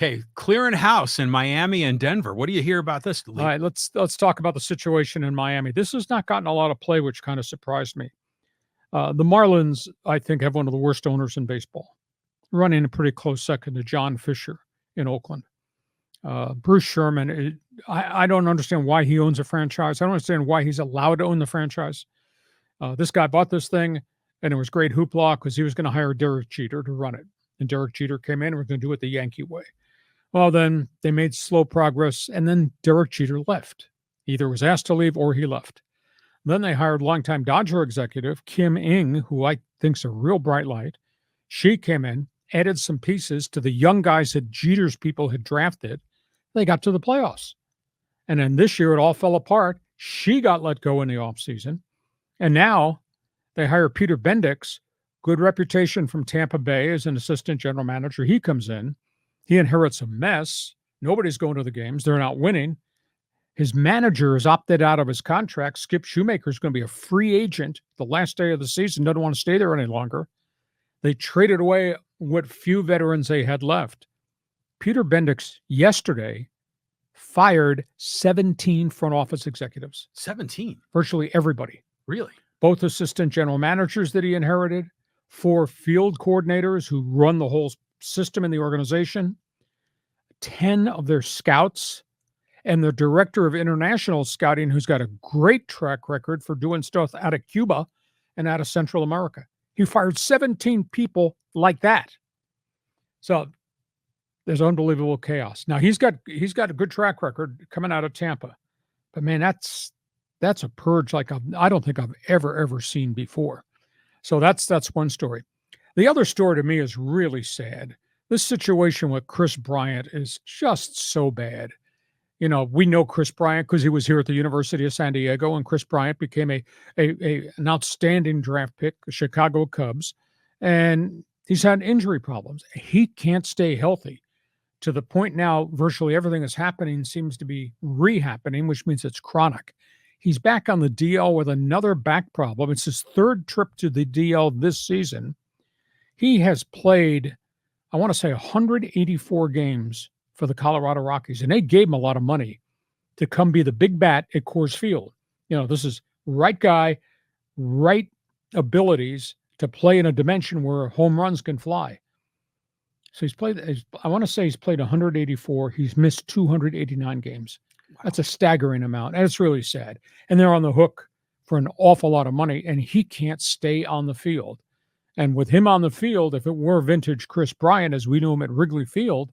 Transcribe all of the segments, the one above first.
Okay, clearing house in Miami and Denver. What do you hear about this, All right, let's talk about the situation in Miami. This has not gotten a lot of play, which kind of surprised me. The Marlins, I think, have one of the worst owners in baseball, running a pretty close second to John Fisher in Oakland. Bruce Sherman, I don't understand why he owns a franchise. I don't understand why he's allowed to own the franchise. This guy bought this thing, and it was great hoopla because he was going to hire Derek Jeter to run it. And Derek Jeter came in and we're going to do it the Yankee way. Well, then they made slow progress, and then Derek Jeter left. Either was asked to leave or he left. Then they hired longtime Dodger executive Kim Ng, who I think's a real bright light. She came in, added some pieces to the young guys that Jeter's people had drafted. They got to the playoffs. And then this year it all fell apart. She got let go in the offseason. And now they hire Peter Bendix, good reputation from Tampa Bay as an assistant general manager. He comes in. He inherits a mess. Nobody's going to the games. They're not winning. His manager has opted out of his contract. Skip Shoemaker is going to be a free agent the last day of the season, doesn't want to stay there any longer. They traded away what few veterans they had left. Peter Bendix yesterday fired 17 front office executives. 17? Virtually everybody. Really? Both assistant general managers that he inherited, 4 field coordinators who run the whole system in the organization, 10 of their scouts, and the director of international scouting, who's got a great track record for doing stuff out of Cuba and out of Central America. He fired 17 people like that. So there's unbelievable chaos. Now he's got a good track record coming out of Tampa, but man, that's a purge like I don't think I've ever seen before. So that's one story. The other story to me is really sad. This situation with Kris Bryant is just so bad. You know, we know Kris Bryant because he was here at the University of San Diego, and Kris Bryant became an outstanding draft pick, the Chicago Cubs, and he's had injury problems. He can't stay healthy to the point now virtually everything that's happening seems to be re-happening, which means it's chronic. He's back on the DL with another back problem. It's his 3rd trip to the DL this season. He has played, I want to say, 184 games for the Colorado Rockies, and they gave him a lot of money to come be the big bat at Coors Field. You know, this is right guy, right abilities to play in a dimension where home runs can fly. So he's played, I want to say he's played 184. He's missed 289 games. Wow. That's a staggering amount, and it's really sad. And they're on the hook for an awful lot of money, and he can't stay on the field. And with him on the field, if it were vintage Kris Bryant, as we knew him at Wrigley Field,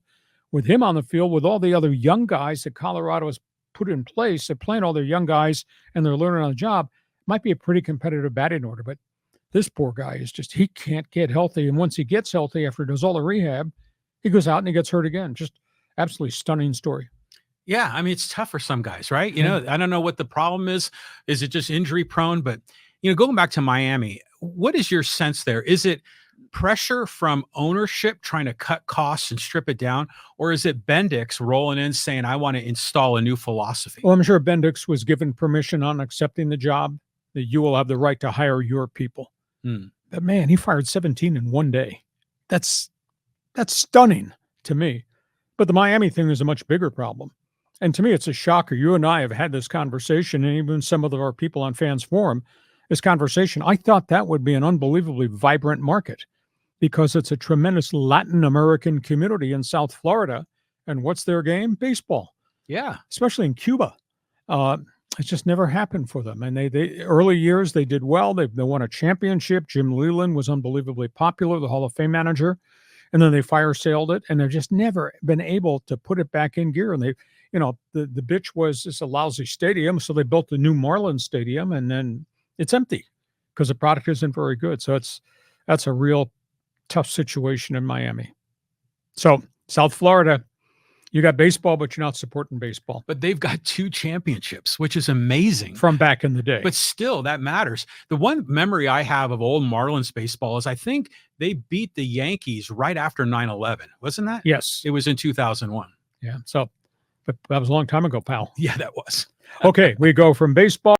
with him on the field, with all the other young guys that Colorado has put in place, they're playing all their young guys and they're learning on the job, might be a pretty competitive batting order. But this poor guy is he can't get healthy. And once he gets healthy, after he does all the rehab, he goes out and he gets hurt again. Just absolutely stunning story. Yeah, I mean, it's tough for some guys, right? You know, I don't know what the problem is. Is it just injury prone? But, you know, going back to Miami, what is your sense there? Is it pressure from ownership trying to cut costs and strip it down? Or is it Bendix rolling in saying, I want to install a new philosophy? Well, I'm sure Bendix was given permission on accepting the job that you will have the right to hire your people. But man, he fired 17 in one day. That's stunning to me. But the Miami thing is a much bigger problem. And to me, it's a shocker. You and I have had this conversation, and even some of our people on Fans Forum, this conversation. I thought that would be an unbelievably vibrant market because it's a tremendous Latin American community in South Florida. And what's their game? Baseball. Yeah. Especially in Cuba. It's just never happened for them. And they early years, they did well. They won a championship. Jim Leland was unbelievably popular, the Hall of Fame manager. And then they fire-sailed it, and they've just never been able to put it back in gear. And they, you know, the bitch was it's a lousy stadium, so they built the new Marlins stadium, and then it's empty because the product isn't very good. So that's a real tough situation in Miami. So South Florida, you got baseball, but you're not supporting baseball. But they've got 2 championships, which is amazing. From back in the day. But still, that matters. The one memory I have of old Marlins baseball is I think they beat the Yankees right after 9/11. Wasn't that? Yes. It was in 2001. Yeah. So, but that was a long time ago, pal. Yeah, that was. Okay, we go from baseball